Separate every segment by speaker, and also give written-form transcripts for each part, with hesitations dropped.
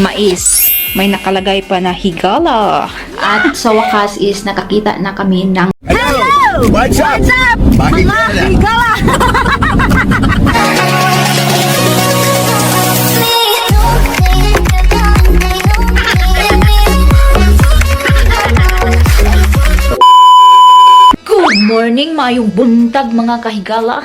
Speaker 1: mais. May nakalagay pa na higala.
Speaker 2: At sa wakas is nakakita na kami ng
Speaker 3: Hello! What's up? Mga higala!
Speaker 2: Good morning, mayong buntag mga kahigala.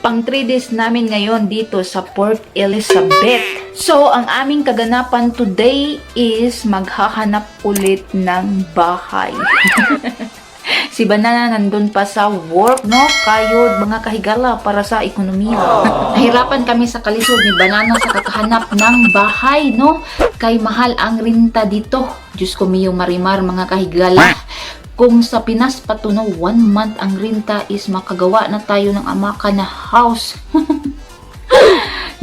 Speaker 2: Pang 3 days namin ngayon dito sa Port Elizabeth. So, ang aming kaganapan today is maghahanap ulit ng bahay. Si Banana nandun pa sa work, no? Kayod, mga kahigala, para sa ekonomiya. Nahirapan kami sa kalisod ni Banana sa kakahanap ng bahay, no? Kay mahal ang renta dito. Diyos ko miyo marimar, mga kahigala. Kung sa Pinas pa to, no, 1 month ang renta is makagawa na tayo ng amaka na house.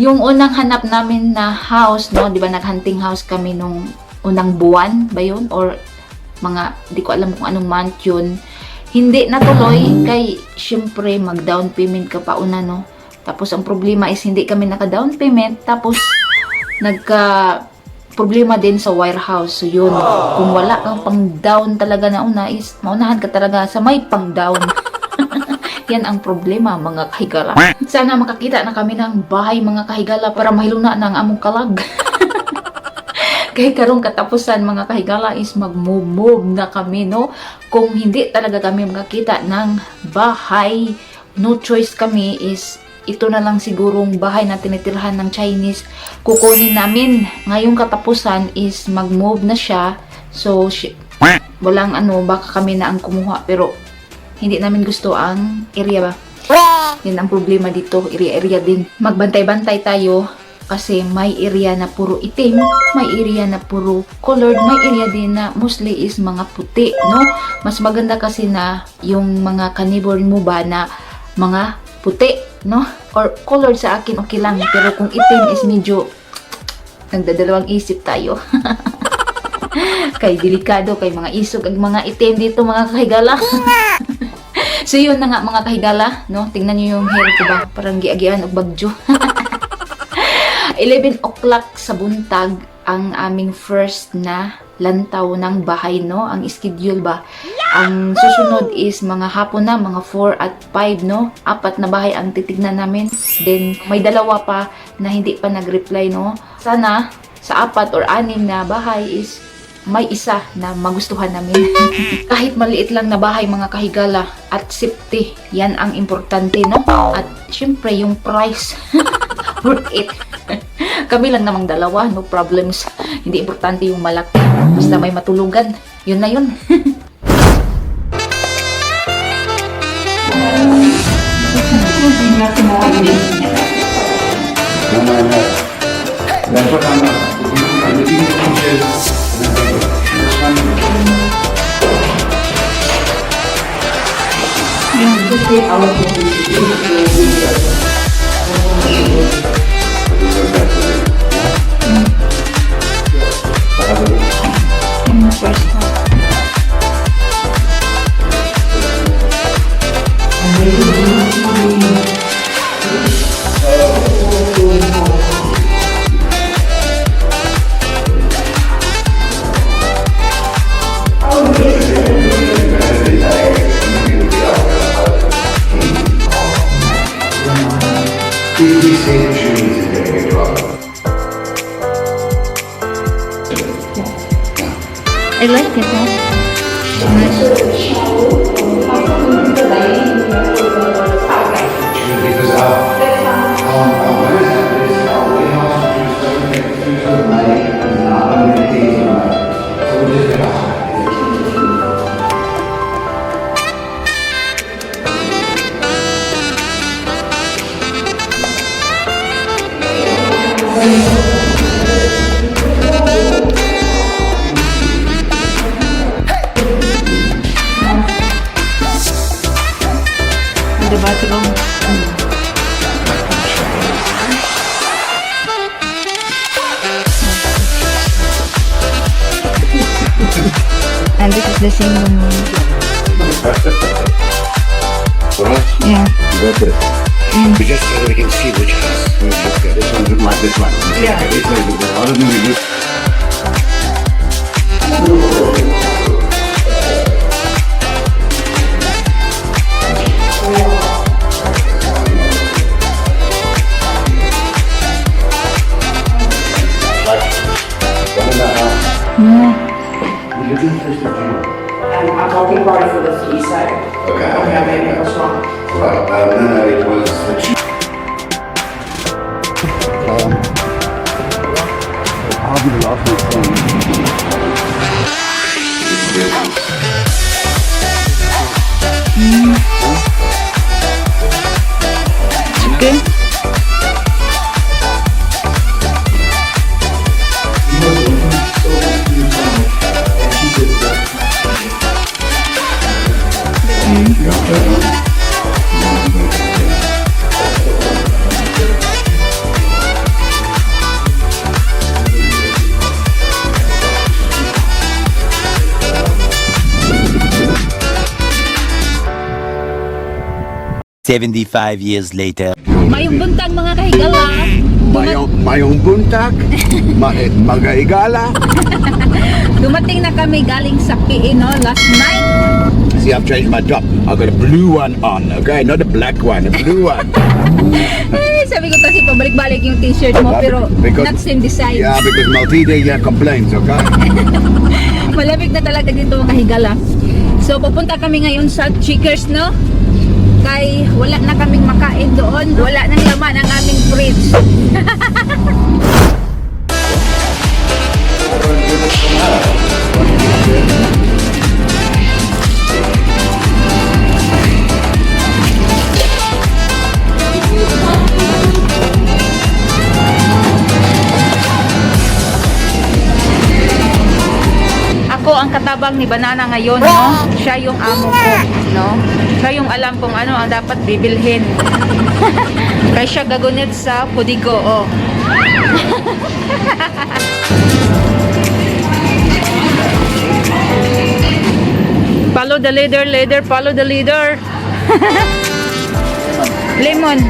Speaker 2: Yung unang hanap namin na house, no, di ba naghunting house kami nung unang buwan ba yun? Or mga, di ko alam kung anong month yun. Hindi natuloy, kay syempre mag-down payment ka pa una, no. Tapos ang problema is hindi kami naka-down payment, tapos problema din sa warehouse. So yun, kung wala kang pang-down talaga na una is maunahan ka talaga sa may pang-down. Yan ang problema, mga kahigala. Sana makakita na kami ng bahay, mga kahigala, para mahiluna ng among kalag. Kaya karong katapusan, mga kahigala, is mag-move na kami, no? Kung hindi talaga kami makakita ng bahay, no choice kami is ito na lang sigurong bahay na tinitirhan ng Chinese. Kukunin namin. Ngayong katapusan is mag-move na siya. So, walang baka kami na ang kumuha. Pero, hindi namin gusto ang area ba. Yan ang problema dito. Area din. Magbantay-bantay tayo. Kasi may area na puro itim. May area na puro colored. May area din na mostly is mga puti. No? Mas maganda kasi na yung mga kanibor mo ba na mga puti, no? Or colored sa akin, okay lang. Pero kung itim is medyo nagdadalawang isip tayo. Kay delikado, kay mga isog, ang mga itim dito, mga kahigala. So yun na nga, mga kahigala, no? Tingnan nyo yung hair ko ba? Parang giagian o bagyo. 11 o'clock sa buntag ang aming first na lantaw ng bahay, no? Ang schedule ba? Ang susunod is mga hapon na, mga 4 at 5, no? 4 na bahay ang titignan namin. Then, may 2 pa na hindi pa nag-reply, no? Sana, sa 4 or 6 na bahay is may isa na magustuhan namin. Kahit maliit lang na bahay, mga kahigala, at safety, yan ang importante, no? At syempre, yung price, worth it. Kami lang namang 2, no problems. Hindi importante yung malaki. Basta may matulugan. Yun na yun.
Speaker 1: I like it, huh? Diba? And this is the same room.
Speaker 4: For us?
Speaker 1: Yeah.
Speaker 4: We got this. We just so we can see which house we look at. This one's with my
Speaker 3: This one.
Speaker 1: Yeah.
Speaker 3: It's very good. All of them are good.
Speaker 4: I'm talking about it for the east side. Okay, maybe what's wrong?
Speaker 3: Right. No, it was the cheap. I'll be the last
Speaker 1: Chicken.
Speaker 5: $75 later.
Speaker 2: Mayong buntag mga kahigala.
Speaker 3: Mayong buntag, magaigala.
Speaker 2: Dumating na kami galing sa PE, no, last night.
Speaker 3: See, I've changed my top. I've got a blue one on, okay? Not a black one, a blue one.
Speaker 2: Sabi ko kasi pabalik-balik yung t-shirt mo, pero not same design.
Speaker 3: Yeah, because Maltide complains, okay?
Speaker 2: Malamig na talaga dito mga kahigala. So pupunta kami ngayon sa Checkers, no? Kay wala na kaming makain doon. Wala nang laman ang aming fridge. Ako ang katabang ni Banana ngayon, no? Siya yung amo ko, no? Siya yung alam kung ano ang dapat bibilhin. Kaya siya gagunit sa Pudigo, oh. Follow the leader, follow the leader. Lemon.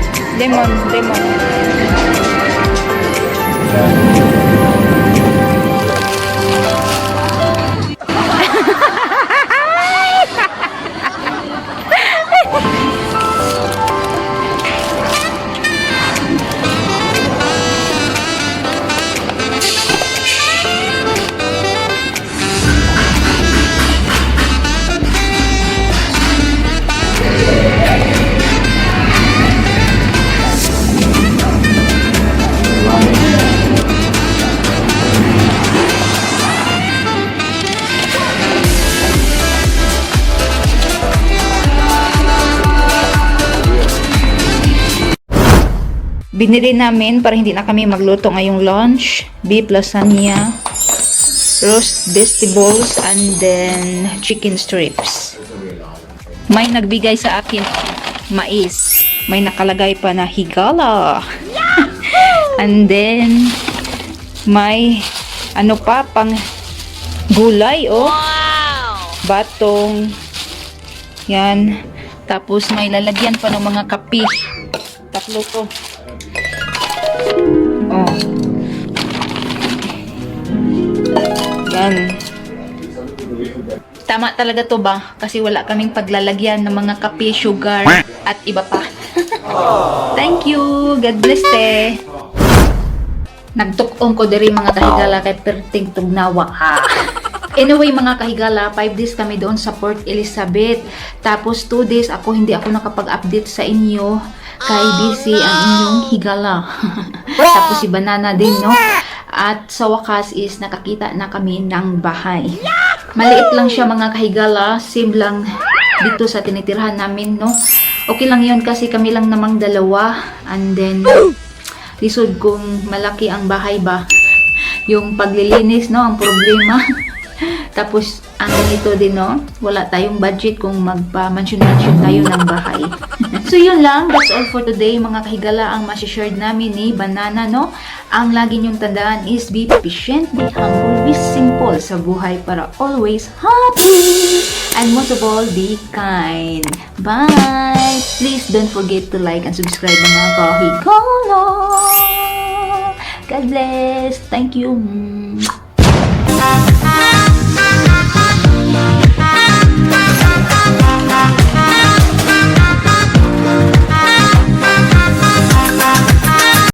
Speaker 2: Binili namin para hindi na kami magluto ngayong lunch. Beef lasagna, roast vegetables, and then chicken strips. May nagbigay sa akin mais. May nakalagay pa na higala. And then may ano pa pang gulay, oh. Batong. Yan. Tapos may lalagyan pa ng mga kape. Tatlo to. Oh. Yan. Tama talaga to ba? Kasi wala kaming paglalagyan ng mga kape, sugar, at iba pa. Thank you. God bless te. Nagtukong ko diri mga kahigala kay perting tugnawa ha. Anyway mga kahigala, 5 days kami doon sa Port Elizabeth. Tapos 2 days hindi ako nakapag-update sa inyo. Kay busy ang inyong higala. Tapos si Banana din, no? At sa wakas is nakakita na kami ng bahay. Maliit lang siya mga kahigala. Same lang dito sa tinitirhan namin, no? Okay lang yun kasi kami lang namang dalawa. And then, lisod kung malaki ang bahay ba. Yung paglilinis, no? Ang problema. Tapos, ang ganito din, no? Wala tayong budget kung magpa-mansion-mansion tayo ng bahay. So, yun lang. That's all for today, mga kahigala. Ang masishared namin ni Banana, no? Ang lagi niyong tandaan is be patient, be humble, be simple sa buhay para always happy. And most of all, be kind. Bye! Please don't forget to like and subscribe mga kahigala. Thank you.